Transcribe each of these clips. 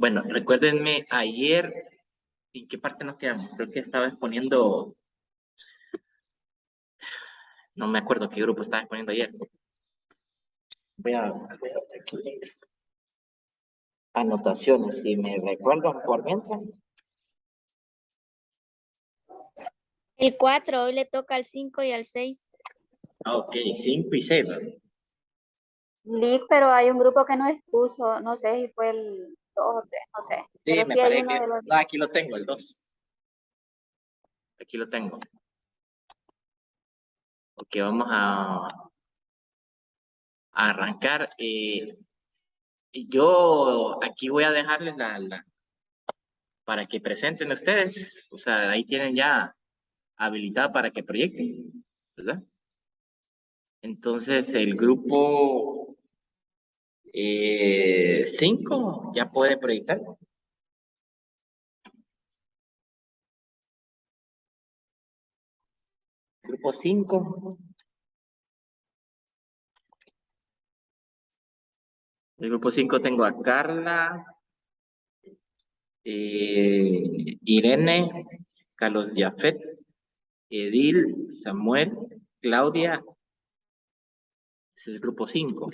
Bueno, recuérdenme ayer, ¿en qué parte nos quedamos? Creo que estaba exponiendo, no me acuerdo qué grupo estaba exponiendo ayer. Voy a ver aquí mis anotaciones, si me recuerdan por mientras. El 4, hoy le toca al 5 y al 6. Ah, ok, 5 y 6. Lee, pero hay un grupo que no expuso, no sé si fue el 2 o 3, no sé. Sí, Pero me sí hay parece uno que... de los... No, aquí lo tengo, el 2. Aquí lo tengo. Ok, vamos a arrancar. Yo aquí voy a dejarles para que presenten ustedes. O sea, ahí tienen ya habilitado para que proyecten, ¿verdad? Entonces, el grupo 5 ya puede proyectar. Grupo 5. El grupo 5 tengo a Carla, Irene, Carlos Jafet, Edil, Samuel, Claudia. Ese es el grupo 5.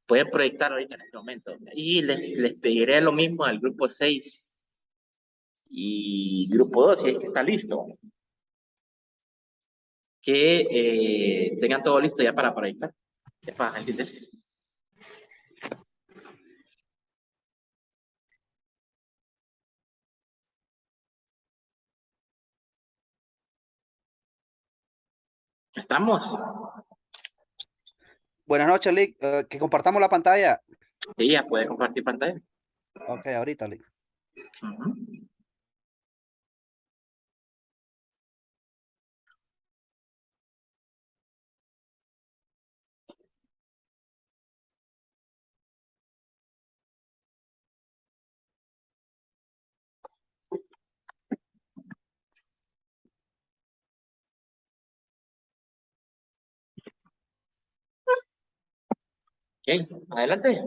Pueden proyectar ahorita en este momento. Y les pediré lo mismo al grupo 6 y grupo 2 si es que está listo. Que tengan todo listo ya para proyectar. Ya para salir de esto. ¿Estamos? Buenas noches, Lick. Que compartamos la pantalla. Sí, ya puede compartir pantalla. Ok, ahorita, Lick. Ujú. Ok, adelante.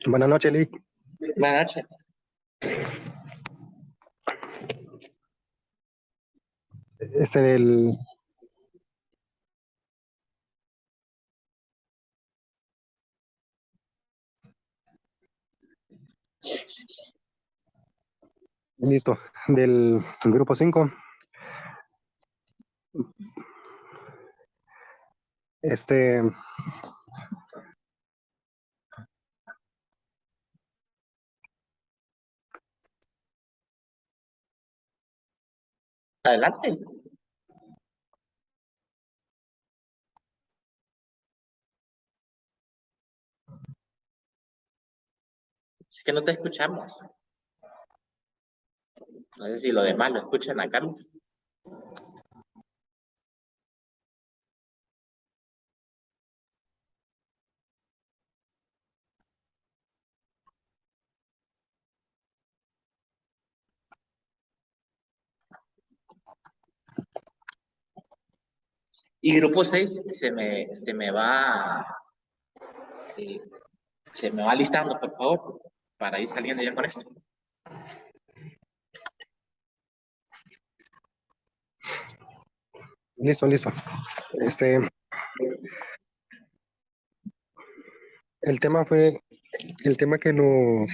Buenas noches, Lick. Buenas noches. Es el... Listo, del grupo 5. Este, Adelante. Es que no te escuchamos. No sé si lo demás lo escuchan a Carlos. Y grupo 6 eh, se me va listando, por favor, para ir saliendo ya con esto. listo. El tema fue, el tema que nos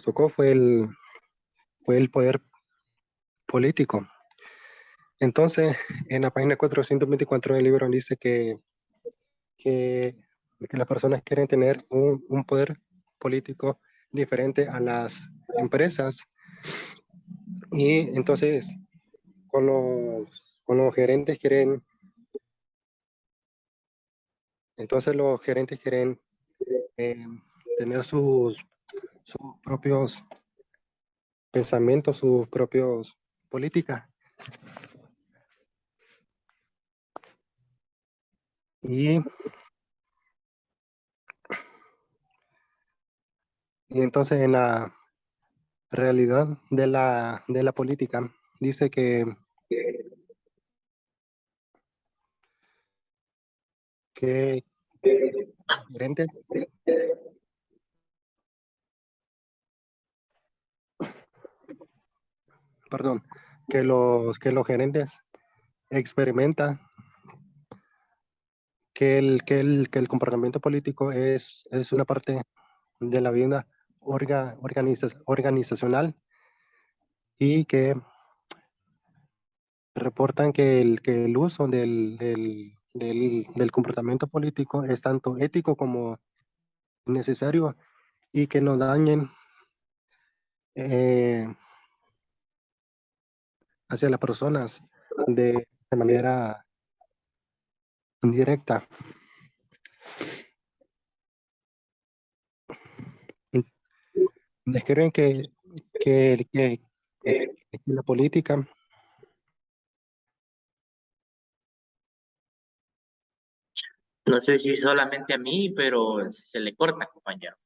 tocó fue el poder político. Entonces, en la página 424 del libro dice que, que las personas quieren tener un poder político diferente a las empresas. Y entonces, con los gerentes quieren, entonces los gerentes quieren eh, tener sus propios pensamientos, sus propios políticas. Y, y entonces realidad de la política dice que gerentes, perdón, que los gerentes experimentan que el comportamiento político es una parte de la vida organizacional y que reportan que el uso del comportamiento político es tanto ético como necesario y que no dañen eh, hacia las personas de manera indirecta. Describen que, que- que la política No sé si solamente a mí, pero se le corta, compañero.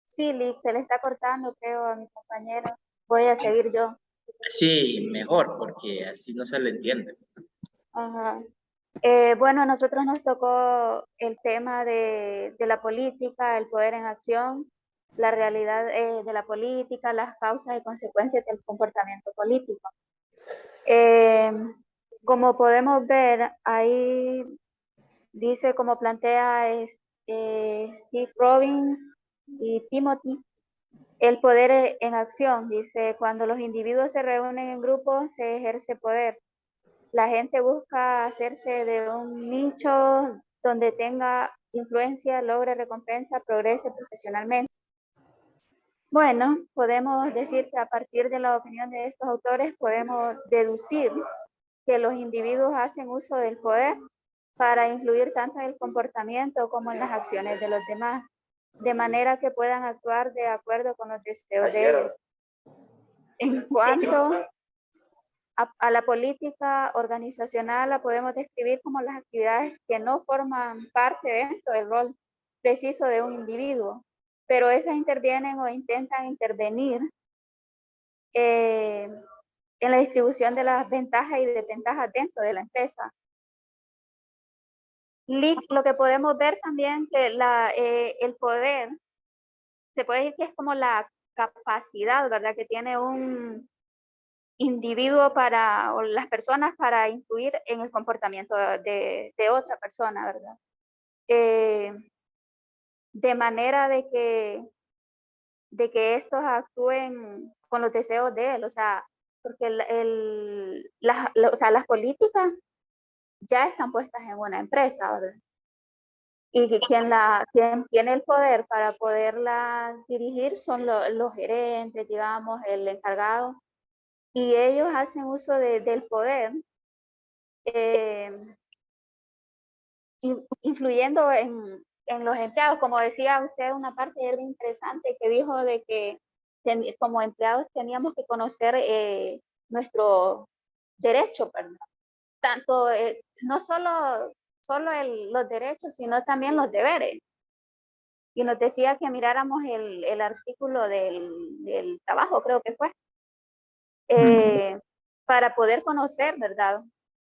Sí, Lick, se le está cortando, creo, a mi compañero. Voy a seguir yo. Sí, mejor, porque así no se le entiende. Ajá. Bueno, a nosotros nos tocó el tema de la política, el poder en acción, la realidad de la política, las causas y consecuencias del comportamiento político. Eh, Como podemos ver, ahí dice, como plantea Steve Robbins y Timothy, el poder en acción. Dice, cuando los individuos se reúnen en grupos, se ejerce poder. La gente busca hacerse de un nicho donde tenga influencia, logre recompensa, progrese profesionalmente. Bueno, podemos decir que a partir de la opinión de estos autores podemos deducir que los individuos hacen uso del poder para influir tanto en el comportamiento como en las acciones de los demás, de manera que puedan actuar de acuerdo con los deseos de ellos. En cuanto a la política organizacional, la podemos describir como las actividades que no forman parte dentro del rol preciso de un individuo, pero esas intervienen o intentan intervenir en la distribución de las ventajas y desventajas dentro de la empresa. Lo que podemos ver también que el poder, se puede decir que es como la capacidad, ¿verdad? Que tiene un individuo o las personas para influir en el comportamiento de otra persona, ¿verdad? De manera de que estos actúen con los deseos de él, o sea, porque o sea, las políticas ya están puestas en una empresa, ¿verdad? Y quien tiene el poder para poderla dirigir son los gerentes, digamos, el encargado, y ellos hacen uso del poder, eh, influyendo en los empleados. Como decía usted, una parte era interesante que dijo de que como empleados teníamos que conocer nuestro derecho, ¿verdad? Tanto, no solo los derechos, sino también los deberes. Y nos decía que miráramos el artículo del trabajo, creo que fue, para poder conocer, ¿verdad?,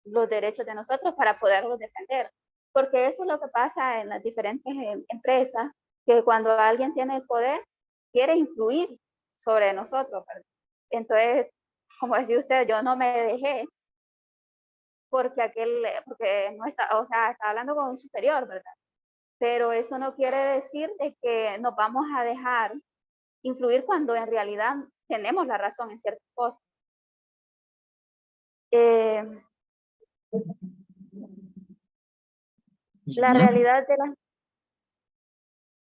los derechos de nosotros, para poderlos defender. Porque eso es lo que pasa en las diferentes empresas, que cuando alguien tiene el poder, quiere influir sobre nosotros, ¿verdad? Entonces, como decía usted, yo no me dejé porque no está, o sea, está hablando con un superior, ¿verdad? Pero eso no quiere decir de que nos vamos a dejar influir cuando en realidad tenemos la razón en ciertas cosas. La realidad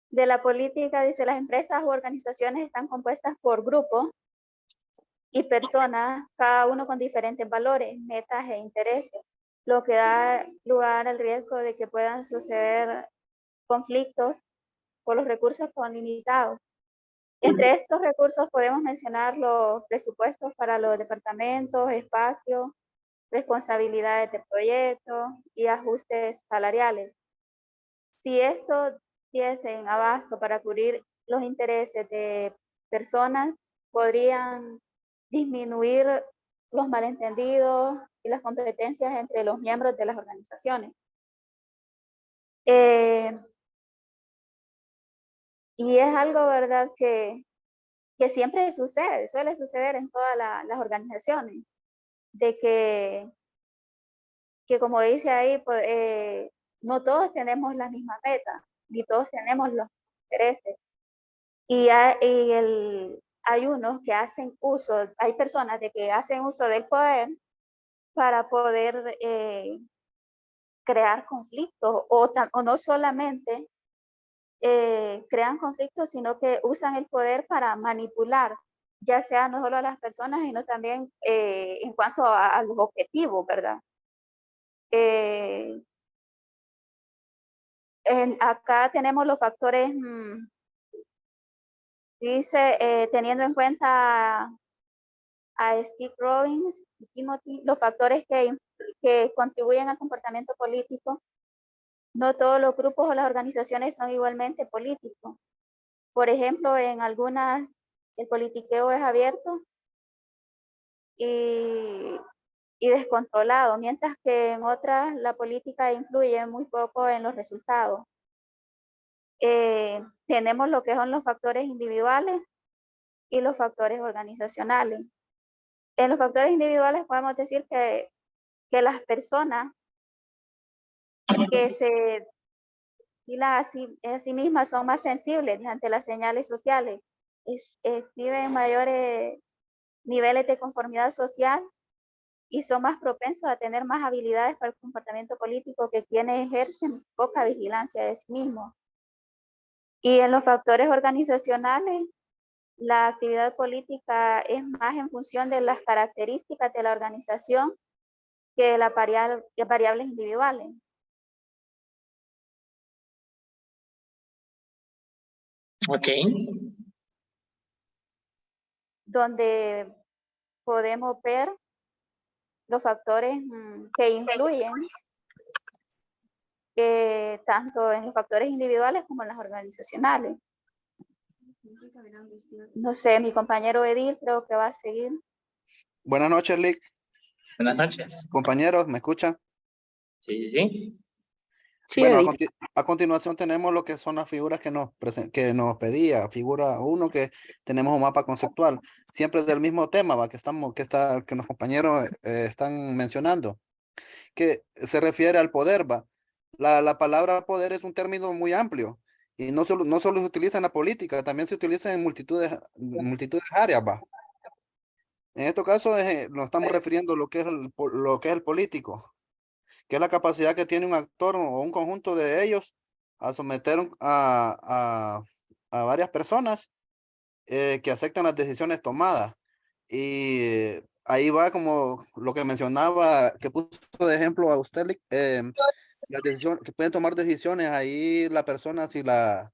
de la política, dice, las empresas u organizaciones están compuestas por grupos y personas, cada uno con diferentes valores, metas e intereses, lo que da lugar al riesgo de que puedan suceder conflictos por los recursos son limitados. Entre estos recursos podemos mencionar los presupuestos para los departamentos, espacios, responsabilidades de proyectos y ajustes salariales. Si esto diesen abasto para cubrir los intereses de personas, podrían disminuir los malentendidos y las competencias entre los miembros de las organizaciones. Y es algo, ¿verdad?, que siempre sucede, suele suceder en todas las organizaciones, de que como dice ahí, pues, no todos tenemos las mismas metas, ni todos tenemos los intereses. Y hay unos que hacen uso, hay personas de que hacen uso del poder para poder crear conflictos, o no solamente crean conflictos, sino que usan el poder para manipular, ya sea no solo a las personas, sino también en cuanto a los objetivos, ¿verdad? Acá tenemos los factores, dice, teniendo en cuenta a Steve Robbins y Timothy, los factores que contribuyen al comportamiento político. No todos los grupos o las organizaciones son igualmente políticos. Por ejemplo, en algunas el politiqueo es abierto y descontrolado, mientras que en otras la política influye muy poco en los resultados. Tenemos lo que son los factores individuales y los factores organizacionales. En los factores individuales podemos decir que las personas que se vigilan a sí mismas son más sensibles ante las señales sociales, exhiben mayores niveles de conformidad social y son más propensos a tener más habilidades para el comportamiento político que quienes ejercen poca vigilancia de sí mismos. Y en los factores organizacionales, la actividad política es más en función de las características de la organización que de las variables individuales. Ok. Donde podemos ver los factores que influyen tanto en los factores individuales como en las organizacionales. No sé, mi compañero Edil creo que va a seguir. Buenas noches, Lick. Buenas noches. Compañeros, ¿me escuchan? Sí, sí, sí. Sí, Bueno, Edith. a continuación tenemos lo que son las figuras que nos pedía. Figura 1, que tenemos un mapa conceptual, siempre del mismo tema, ¿va? Que los compañeros están mencionando, que se refiere al poder, ¿va? La palabra poder es un término muy amplio y no solo se utiliza en la política, también se utiliza en multitudes de áreas, ¿va? En este caso nos estamos refiriendo a lo que es lo que es el político, que es la capacidad que tiene un actor o un conjunto de ellos a someter a varias personas que aceptan las decisiones tomadas. Y ahí va como lo que mencionaba, que puso de ejemplo a usted, la decisión, que pueden tomar decisiones ahí la persona si las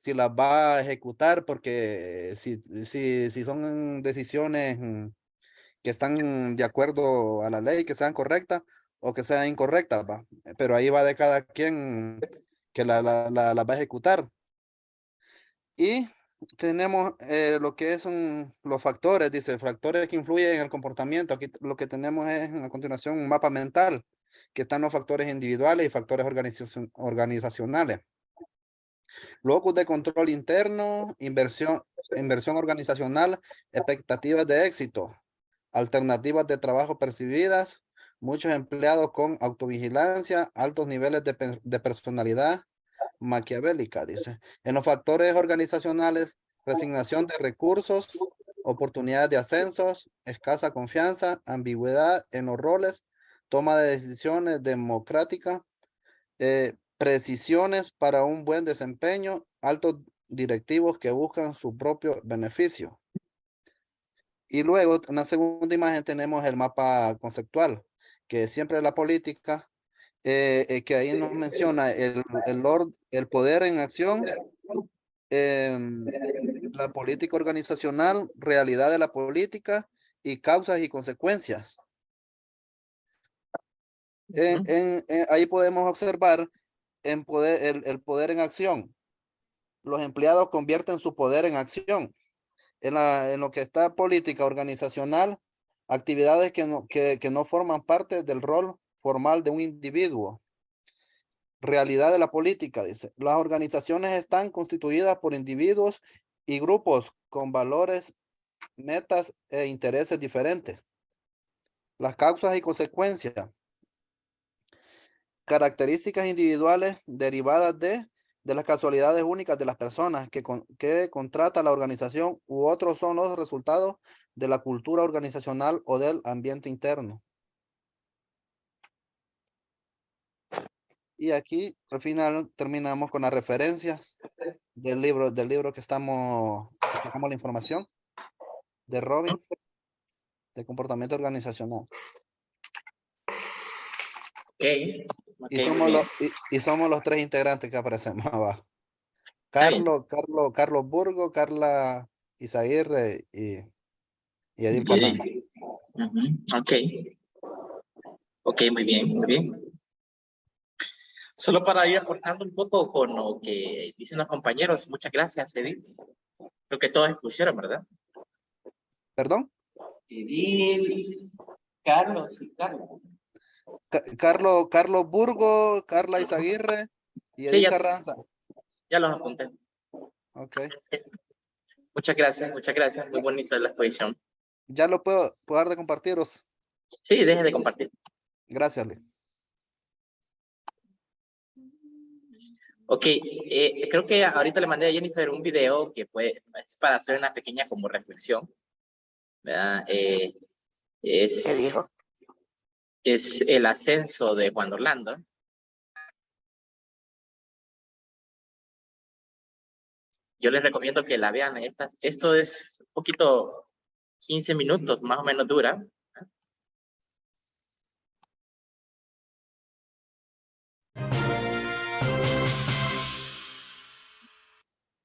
va a ejecutar, porque si son decisiones que están de acuerdo a la ley, que sean correctas o que sean incorrectas, va. Pero ahí va de cada quien que la va a ejecutar. Y tenemos lo que son los factores, dice, factores que influyen en el comportamiento. Aquí lo que tenemos es a continuación un mapa mental, que están los factores individuales y factores organizacionales. Locus de control interno, inversión organizacional, expectativas de éxito, alternativas de trabajo percibidas, muchos empleados con autovigilancia, altos niveles de personalidad maquiavélica, dice. En los factores organizacionales, resignación de recursos, oportunidades de ascensos, escasa confianza, ambigüedad en los roles, toma de decisiones democrática, precisiones para un buen desempeño, altos directivos que buscan su propio beneficio. Y luego, en la segunda imagen, tenemos el mapa conceptual, que siempre la política, que ahí nos menciona el poder en acción, la política organizacional, realidad de la política y causas y consecuencias. Ahí podemos observar el poder en acción. los empleados convierten su poder en acción. En lo que está política organizacional, actividades que no forman parte del rol formal de un individuo. Realidad de la política, dice. Las organizaciones están constituidas por individuos y grupos con valores, metas e intereses diferentes. Las causas y consecuencias. Características individuales derivadas de las casualidades únicas de las personas que contrata la organización u otros son los resultados de la cultura organizacional o del ambiente interno. Y aquí al final terminamos con las referencias del libro que sacamos la información de Robin, de comportamiento organizacional. Ok. Y Ok, somos muy bien. y somos los 3 integrantes que aparecemos abajo. Está bien. Carlos Burgo, Carla Izaguirre y Edil Y Carranza. Ok. Ok, muy bien, muy bien. Solo para ir aportando un poco con lo que dicen los compañeros. Muchas gracias, Edil. Creo que todos expusieron, ¿verdad? ¿Perdón? Edil, Carlos y Carlos. Carlos Burgo, Carla Izaguirre y Sí, Edil Carranza. ya los apunté. Ok. Muchas gracias, muchas gracias. Muy bonita la exposición. Ya lo puedo dar de compartiros. Sí, deje de compartir. Gracias, Luis. Ok, creo que ahorita le mandé a Jennifer un video que es para hacer una pequeña como reflexión, ¿verdad? ¿Qué dijo? Es el ascenso de Juan Orlando. Yo les recomiendo que la vean. Esto es un poquito, 15 minutos más o menos dura.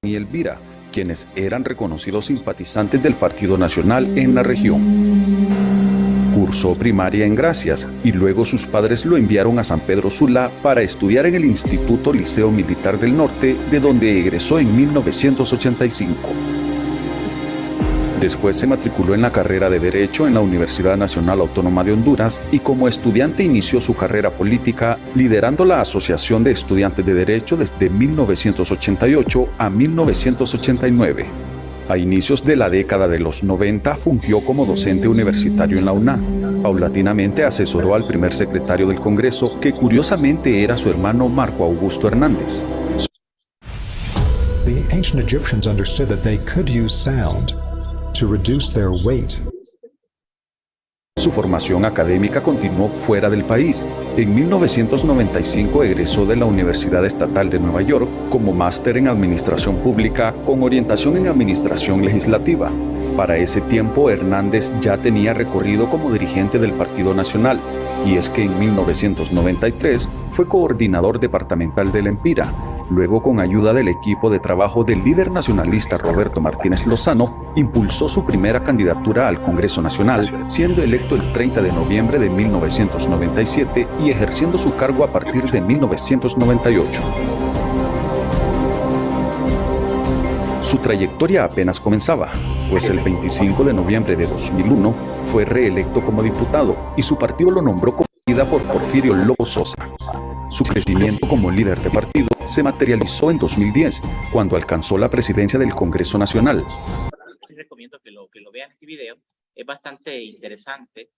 Y Elvira, quienes eran reconocidos simpatizantes del Partido Nacional en la región. Cursó primaria en Gracias y luego sus padres lo enviaron a San Pedro Sula para estudiar en el Instituto Liceo Militar del Norte, de donde egresó en 1985. Después se matriculó en la carrera de Derecho en la Universidad Nacional Autónoma de Honduras y como estudiante inició su carrera política liderando la Asociación de Estudiantes de Derecho desde 1988 a 1989. A inicios de la década de los 90 fungió como docente universitario en la UNA. Paulatinamente asesoró al primer secretario del Congreso, que curiosamente era su hermano Marco Augusto Hernández. The ancient Egyptians understood that they could use sound to reduce their weight. Su formación académica continuó fuera del país. En 1995 egresó de la Universidad Estatal de Nueva York como máster en Administración Pública con orientación en Administración Legislativa. Para ese tiempo, Hernández ya tenía recorrido como dirigente del Partido Nacional, y es que en 1993 fue coordinador departamental del Empira. Luego, con ayuda del equipo de trabajo del líder nacionalista Roberto Martínez Lozano, impulsó su primera candidatura al Congreso Nacional, siendo electo el 30 de noviembre de 1997 y ejerciendo su cargo a partir de 1998. Su trayectoria apenas comenzaba, pues el 25 de noviembre de 2001 fue reelecto como diputado y su partido lo nombró como líder por Porfirio Lobo Sosa. Su crecimiento como líder de partido se materializó en 2010, cuando alcanzó la presidencia del Congreso Nacional. Les recomiendo que lo vean este video. Es bastante interesante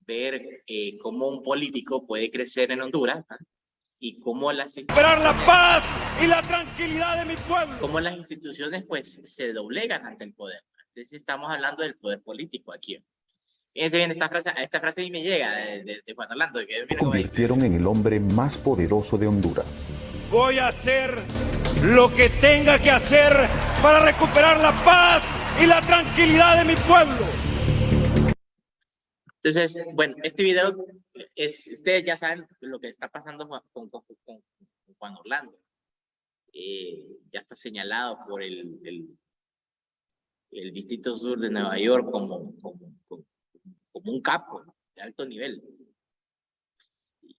ver cómo un político puede crecer en Honduras, ¿eh? Y cómo esperar la paz y la tranquilidad de mi pueblo. Cómo las instituciones pues se doblegan ante el poder. Entonces estamos hablando del poder político aquí. Fíjense bien, esta frase a mí me llega de Juan Orlando. Que Se convirtieron en el hombre más poderoso de Honduras. Voy a hacer lo que tenga que hacer para recuperar la paz y la tranquilidad de mi pueblo. Entonces, bueno, este video ustedes ya saben lo que está pasando con Juan Orlando. Ya está señalado por el Distrito Sur de Nueva York como un capo de alto nivel.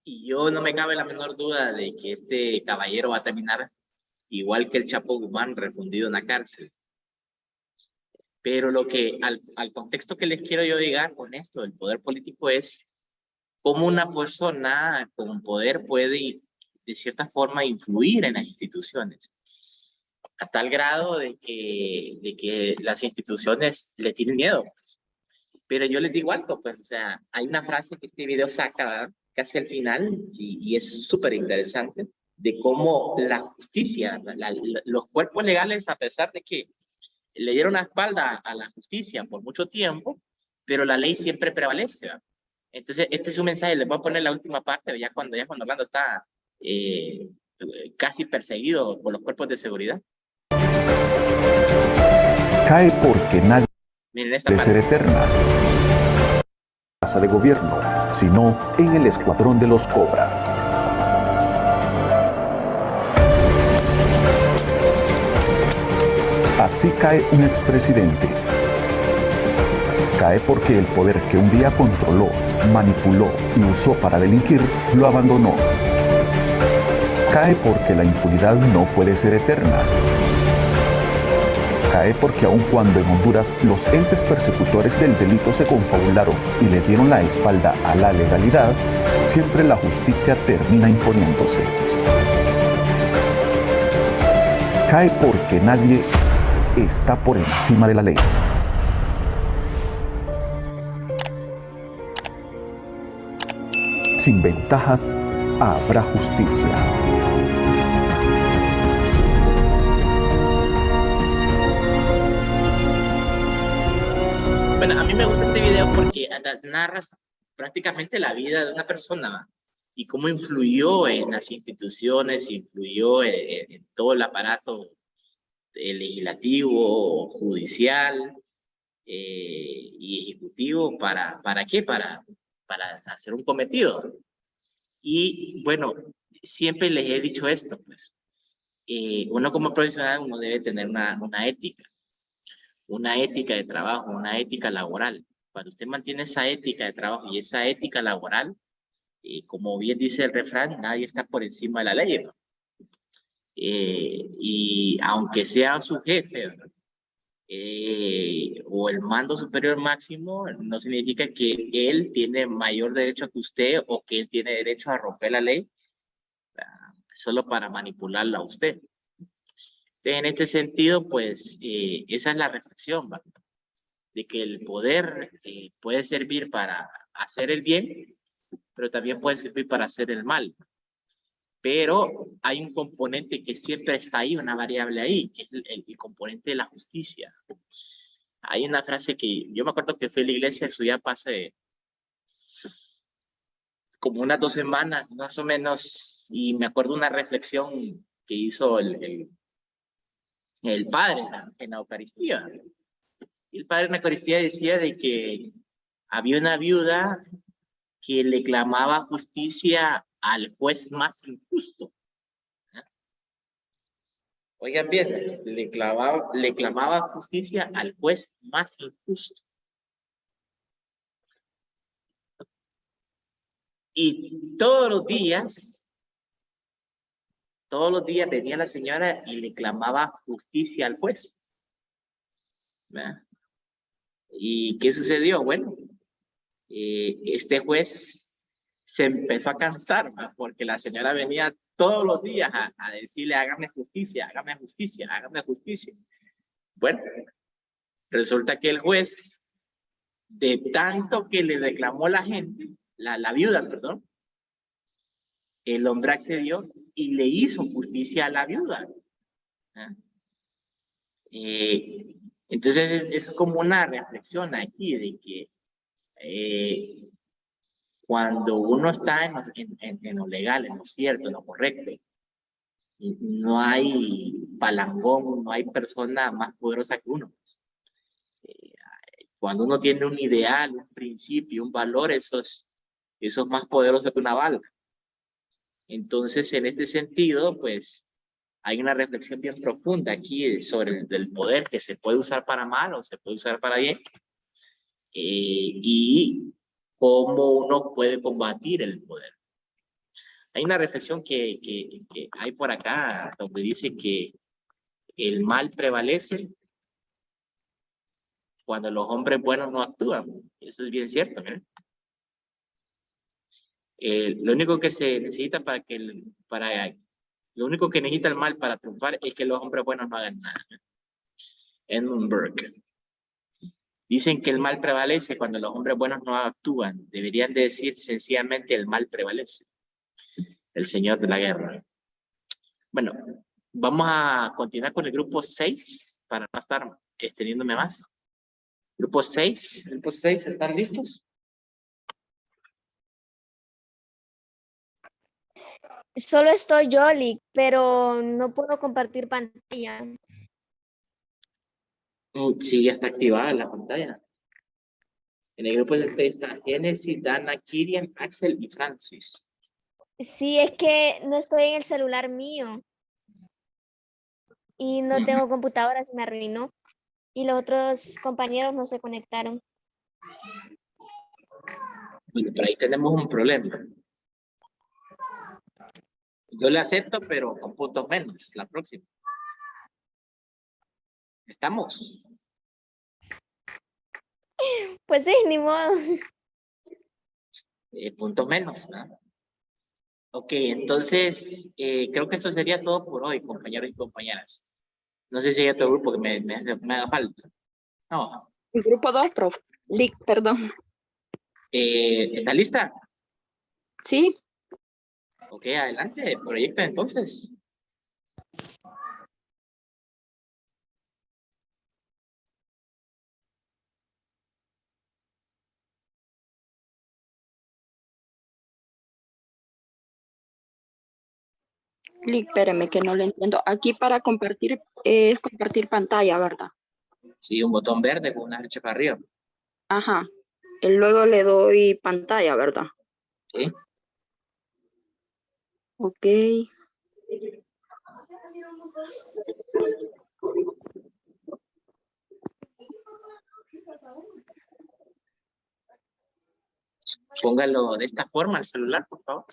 Y yo no me cabe la menor duda de que este caballero va a terminar igual que el Chapo Guzmán refundido en la cárcel. Pero lo que, al contexto que les quiero yo llegar con esto del poder político es cómo una persona con poder puede, de cierta forma, influir en las instituciones. A tal grado de que las instituciones le tienen miedo. Pues. Pero yo les digo algo, pues, o sea, hay una frase que este video saca, ¿verdad? Casi al final, y es súper interesante, de cómo la justicia, los cuerpos legales, a pesar de que le dieron la espalda a la justicia por mucho tiempo, pero la ley siempre prevalece, ¿verdad? Entonces, este es un mensaje, les voy a poner la última parte, ya cuando Orlando está casi perseguido por los cuerpos de seguridad. Cae porque nadie Miren esta puede ser parte. eterna. Casa de gobierno, sino en el escuadrón de los cobras. Así cae un expresidente. Cae porque el poder que un día controló, manipuló y usó para delinquir, lo abandonó. Cae porque la impunidad no puede ser eterna. Cae porque aun cuando en Honduras los entes persecutores del delito se confabularon y le dieron la espalda a la legalidad, siempre la justicia termina imponiéndose. Cae porque nadie está por encima de la ley. Sin ventajas, habrá justicia. Bueno, a mí me gusta este video porque narras prácticamente la vida de una persona, ¿va? Y cómo influyó en las instituciones, influyó en todo el aparato legislativo, judicial y ejecutivo. ¿Para qué? Para hacer un cometido. Y bueno, siempre les he dicho esto, pues, uno como profesional uno debe tener una ética de trabajo, una ética laboral. Cuando usted mantiene esa ética de trabajo y esa ética laboral, como bien dice el refrán, nadie está por encima de la ley, ¿no? Y aunque sea su jefe, ¿verdad? O el mando superior máximo, no significa que él tiene mayor derecho que usted o que él tiene derecho a romper la ley solo para manipularla a usted. En este sentido, pues, esa es la reflexión, ¿va? De que el poder puede servir para hacer el bien, pero también puede servir para hacer el mal. Pero hay un componente que siempre está ahí, una variable ahí, que es el componente de la justicia. Hay una frase que yo me acuerdo que fui a la iglesia, eso ya hace como unas 2 semanas, más o menos, y me acuerdo una reflexión que hizo el padre en la Eucaristía. El padre en la Eucaristía decía de que había una viuda que le clamaba justicia al juez más injusto. Oigan bien, le clamaba justicia al juez más injusto. Y todos los días venía la señora y le clamaba justicia al juez. ¿Verdad? ¿Y qué sucedió? Bueno, este juez se empezó a cansar, ¿verdad? Porque la señora venía todos los días a decirle, hágame justicia, hágame justicia, hágame justicia. Bueno, resulta que el juez, de tanto que le reclamó la gente, la viuda, perdón, el hombre accedió y le hizo justicia a la viuda. Entonces es como una reflexión aquí de que cuando uno está en lo legal, en lo cierto, en lo correcto, no hay palangón, no hay persona más poderosa que uno. Cuando uno tiene un ideal, un principio, un valor, eso es más poderoso que una bala. Entonces, en este sentido, pues, hay una reflexión bien profunda aquí sobre el poder que se puede usar para mal o se puede usar para bien. Y cómo uno puede combatir el poder. Hay una reflexión que hay por acá donde dice que el mal prevalece cuando los hombres buenos no actúan. Eso es bien cierto, ¿eh? Lo único que se necesita lo único que necesita el mal para triunfar es que los hombres buenos no hagan nada. Edmund Burke. Dicen que el mal prevalece cuando los hombres buenos no actúan. Deberían de decir sencillamente el mal prevalece. El señor de la guerra. Bueno, vamos a continuar con el grupo 6 para no estar extendiéndome más. Grupo 6, ¿están listos? Solo estoy yo, Lick, pero no puedo compartir pantalla. Sí, ya está activada la pantalla. En el grupo 6 está Genesis, Dana, Kirian, Axel y Francis. Sí, es que no estoy en el celular mío. Y no tengo computadora, se me arruinó. Y los otros compañeros no se conectaron. Bueno, pero ahí tenemos un problema. Yo le acepto, pero con puntos menos la próxima. ¿Estamos? Pues sí, ni modo. Puntos menos, ¿no? Ok, entonces creo que esto sería todo por hoy, compañeros y compañeras. No sé si hay otro grupo que me haga falta. No. El grupo 2, prof. Lick, perdón. ¿Está lista? Sí. Ok, adelante, proyecta entonces. Lick, espéreme que no lo entiendo. Aquí para compartir es compartir pantalla, ¿verdad? Sí, un botón verde con una flecha para arriba. Ajá. Y luego le doy pantalla, ¿verdad? Sí. Ok. Póngalo de esta forma al celular, por favor.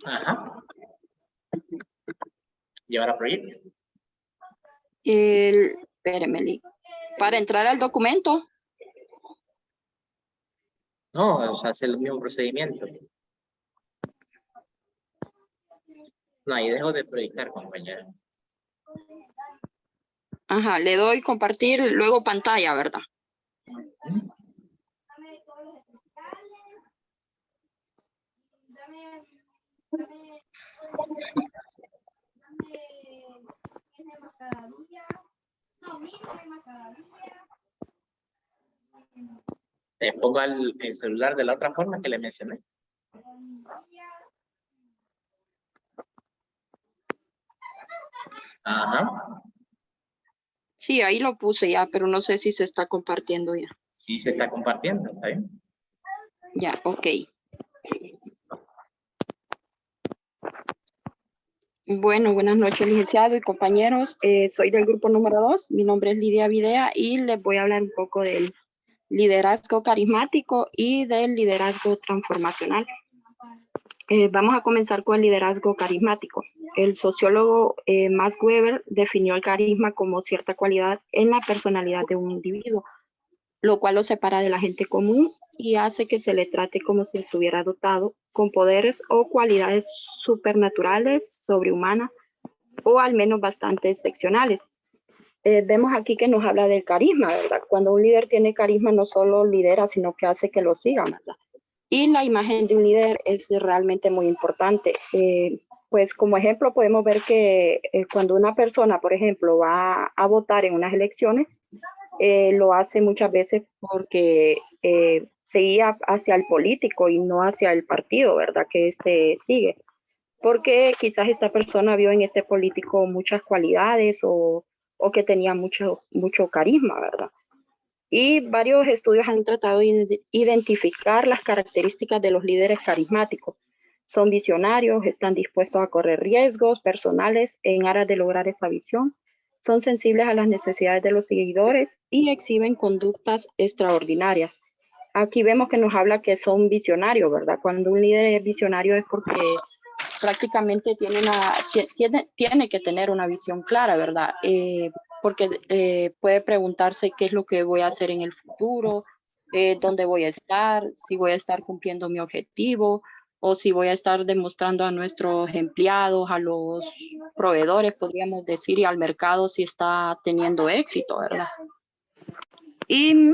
Ajá. Y ahora proyecto. Espéreme, Lick. Para entrar al documento. No, o sea, hace el mismo procedimiento. No, ahí dejo de proyectar, compañero. Ajá, le doy compartir, luego pantalla, ¿verdad? Ponga el celular de la otra forma que le mencioné. Ajá. Sí, ahí lo puse ya, pero no sé si se está compartiendo ya. Sí, se está compartiendo, ¿está bien? Ya, ok. Bueno, buenas noches, licenciado y compañeros. Soy del grupo número 2. Mi nombre es Lidia Videa y les voy a hablar un poco del liderazgo carismático y del liderazgo transformacional. Vamos a comenzar con el liderazgo carismático. El sociólogo Max Weber definió el carisma como cierta cualidad en la personalidad de un individuo, lo cual lo separa de la gente común y hace que se le trate como si estuviera dotado con poderes o cualidades supernaturales, sobrehumanas o al menos bastante excepcionales. Vemos aquí que nos habla del carisma, ¿verdad? Cuando un líder tiene carisma no solo lidera, sino que hace que lo sigan, ¿verdad? Y la imagen de un líder es realmente muy importante. Pues como ejemplo podemos ver que cuando una persona, por ejemplo, va a votar en unas elecciones, lo hace muchas veces porque se guía hacia el político y no hacia el partido, ¿verdad? Que este sigue. Porque quizás esta persona vio en este político muchas cualidades o que tenía mucho carisma, ¿verdad? Y varios estudios han tratado de identificar las características de los líderes carismáticos. Son visionarios, están dispuestos a correr riesgos personales en aras de lograr esa visión. son sensibles a las necesidades de los seguidores y exhiben conductas extraordinarias. Aquí vemos que nos habla que son visionarios, ¿verdad? Cuando un líder es visionario es porque prácticamente tiene que tener una visión clara, ¿verdad? Porque puede preguntarse qué es lo que voy a hacer en el futuro, dónde voy a estar, si voy a estar cumpliendo mi objetivo, o si voy a estar demostrando a nuestros empleados, a los proveedores, podríamos decir, y al mercado si está teniendo éxito, ¿verdad? Y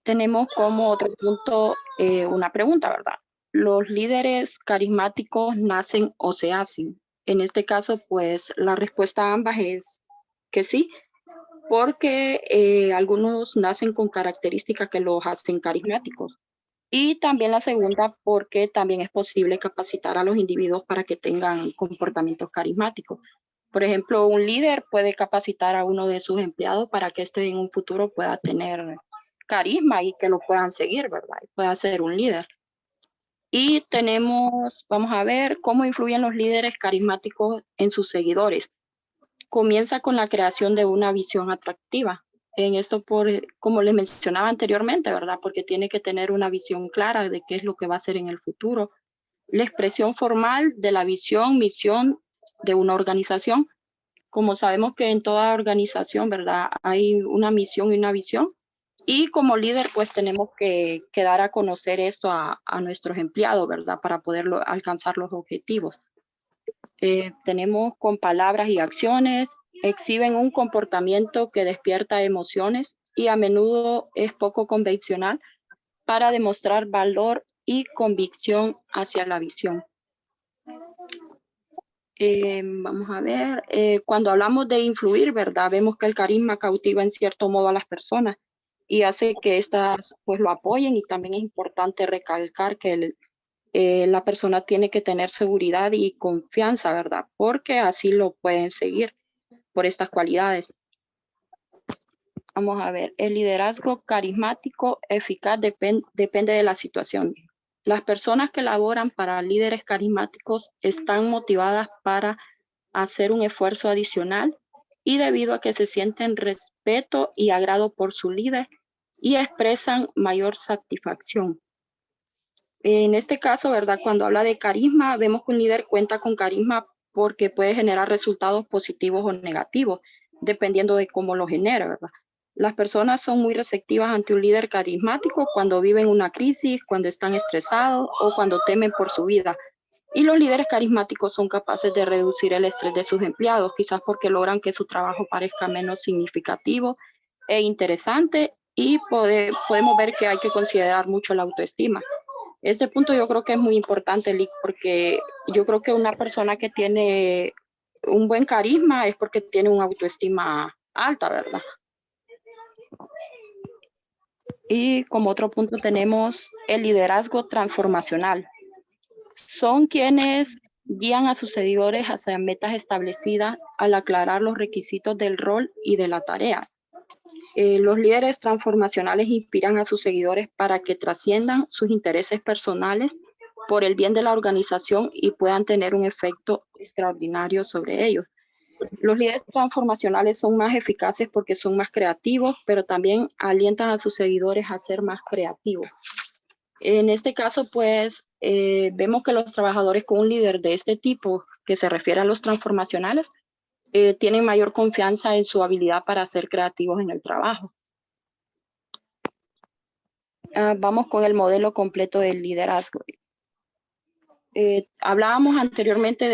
tenemos como otro punto una pregunta, ¿verdad? ¿Los líderes carismáticos nacen o se hacen? En este caso, pues la respuesta a ambas es que sí, porque algunos nacen con características que los hacen carismáticos. Y también la segunda, porque también es posible capacitar a los individuos para que tengan comportamientos carismáticos. Por ejemplo, un líder puede capacitar a uno de sus empleados para que éste en un futuro pueda tener carisma y que lo puedan seguir, ¿verdad? Y pueda ser un líder. Y tenemos, vamos a ver, cómo influyen los líderes carismáticos en sus seguidores. Comienza con la creación de una visión atractiva. En esto, como les mencionaba anteriormente, ¿verdad? Porque tiene que tener una visión clara de qué es lo que va a hacer en el futuro. La expresión formal de la visión, misión de una organización. Como sabemos que en toda organización, ¿verdad? Hay una misión y una visión. Y como líder, pues tenemos que dar a conocer esto a nuestros empleados, ¿verdad? Para poder alcanzar los objetivos. Tenemos con palabras y acciones, exhiben un comportamiento que despierta emociones y a menudo es poco convencional para demostrar valor y convicción hacia la visión. Vamos a ver, cuando hablamos de influir, ¿verdad? Vemos que el carisma cautiva en cierto modo a las personas y hace que éstas pues lo apoyen, y también es importante recalcar que la persona tiene que tener seguridad y confianza, ¿verdad? Porque así lo pueden seguir por estas cualidades. Vamos a ver, el liderazgo carismático eficaz depende de la situación. Las personas que laboran para líderes carismáticos están motivadas para hacer un esfuerzo adicional y debido a que se sienten respeto y agrado por su líder y expresan mayor satisfacción. En este caso, ¿verdad? Cuando habla de carisma, vemos que un líder cuenta con carisma porque puede generar resultados positivos o negativos, dependiendo de cómo lo genera, ¿verdad? Las personas son muy receptivas ante un líder carismático cuando viven una crisis, cuando están estresados o cuando temen por su vida. Y los líderes carismáticos son capaces de reducir el estrés de sus empleados, quizás porque logran que su trabajo parezca menos significativo e interesante, y podemos ver que hay que considerar mucho la autoestima. Este punto yo creo que es muy importante, Lick, porque yo creo que una persona que tiene un buen carisma es porque tiene una autoestima alta, ¿verdad? Y como otro punto tenemos el liderazgo transformacional. Son quienes guían a sus seguidores hacia metas establecidas al aclarar los requisitos del rol y de la tarea. Los líderes transformacionales inspiran a sus seguidores para que trasciendan sus intereses personales por el bien de la organización y puedan tener un efecto extraordinario sobre ellos. Los líderes transformacionales son más eficaces porque son más creativos, pero también alientan a sus seguidores a ser más creativos. En este caso, pues, vemos que los trabajadores con un líder de este tipo, que se refiere a los transformacionales, tienen mayor confianza en su habilidad para ser creativos en el trabajo. Vamos con el modelo completo del liderazgo. Hablábamos anteriormente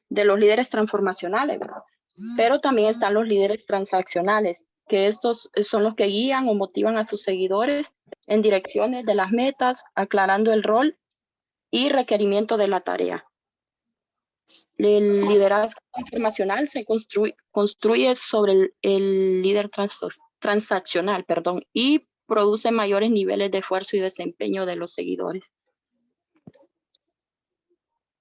de los líderes transformacionales, ¿verdad? Pero también están los líderes transaccionales, que estos son los que guían o motivan a sus seguidores en direcciones de las metas, aclarando el rol y requerimiento de la tarea. El liderazgo transformacional se construye sobre el líder transaccional, y produce mayores niveles de esfuerzo y desempeño de los seguidores.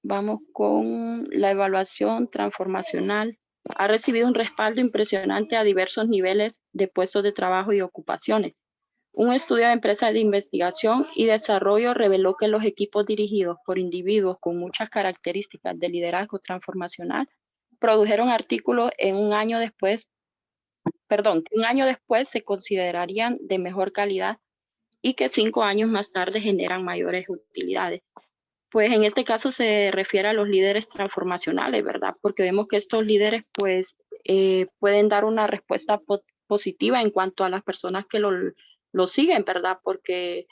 Vamos con la evaluación transformacional. Ha recibido un respaldo impresionante a diversos niveles de puestos de trabajo y ocupaciones. Un estudio de empresas de investigación y desarrollo reveló que los equipos dirigidos por individuos con muchas características de liderazgo transformacional produjeron artículos en un año después, perdón, que un año después se considerarían de mejor calidad y que 5 años más tarde generan mayores utilidades. Pues en este caso se refiere a los líderes transformacionales, ¿verdad? Porque vemos que estos líderes pues pueden dar una respuesta positiva en cuanto a las personas que lo siguen, ¿verdad? Porque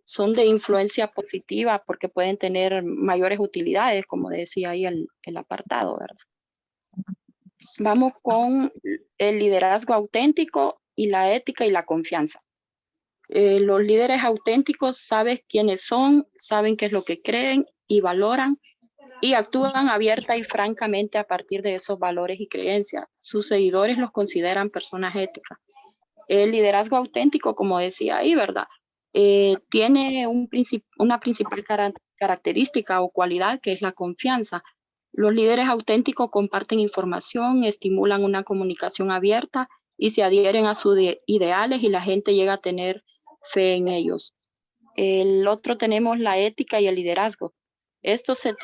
son de influencia positiva, porque pueden tener mayores utilidades, como decía ahí el apartado, ¿verdad? Vamos con el liderazgo auténtico y la ética y la confianza. Los líderes auténticos saben quiénes son, saben qué es lo que creen y valoran y actúan abierta y francamente a partir de esos valores y creencias. Sus seguidores los consideran personas éticas. El liderazgo auténtico, como decía ahí, ¿verdad? Tiene una principal característica o cualidad que es la confianza. Los líderes auténticos comparten información, estimulan una comunicación abierta y se adhieren a sus ideales y la gente llega a tener fe en ellos. El otro tenemos la ética y el liderazgo. Estos se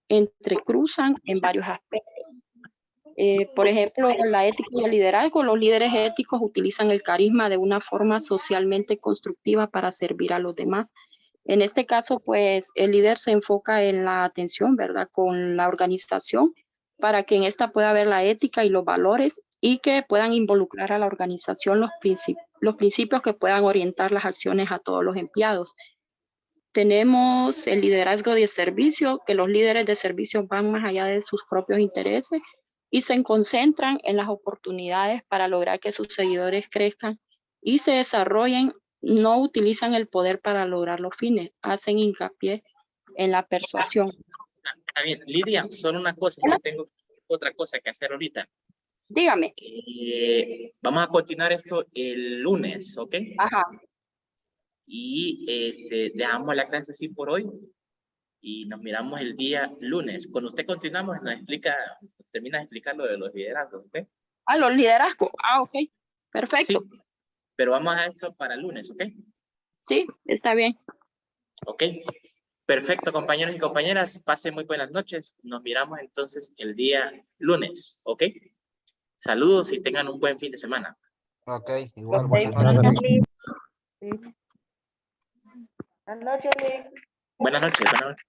entrecruzan en varios aspectos. Por ejemplo, la ética y el liderazgo, los líderes éticos utilizan el carisma de una forma socialmente constructiva para servir a los demás. En este caso, pues, el líder se enfoca en la atención, ¿verdad?, con la organización para que en esta pueda haber la ética y los valores y que puedan involucrar a la organización los principios que puedan orientar las acciones a todos los empleados. Tenemos el liderazgo de servicio, que los líderes de servicio van más allá de sus propios intereses y se concentran en las oportunidades para lograr que sus seguidores crezcan y se desarrollen. No utilizan el poder para lograr los fines, hacen hincapié en la persuasión. Está bien, Lidia, solo una cosa, yo tengo otra cosa que hacer ahorita. Dígame. Vamos a continuar esto el lunes, ¿ok? Ajá. Y dejamos la clase así por hoy y nos miramos el día lunes. Cuando usted continuamos, nos explica, termina de explicar lo de los liderazgos, ¿ok? Ah, los liderazgos. Ah, ok. Perfecto. Sí, pero vamos a esto para el lunes, ¿ok? Sí, está bien. Ok. Perfecto, compañeros y compañeras. Pasen muy buenas noches. Nos miramos entonces el día lunes, ¿ok? Saludos y tengan un buen fin de semana. Ok, igual, Ok. buenas noches. Buenas noches, Lick. Buenas noches. Buenas noches.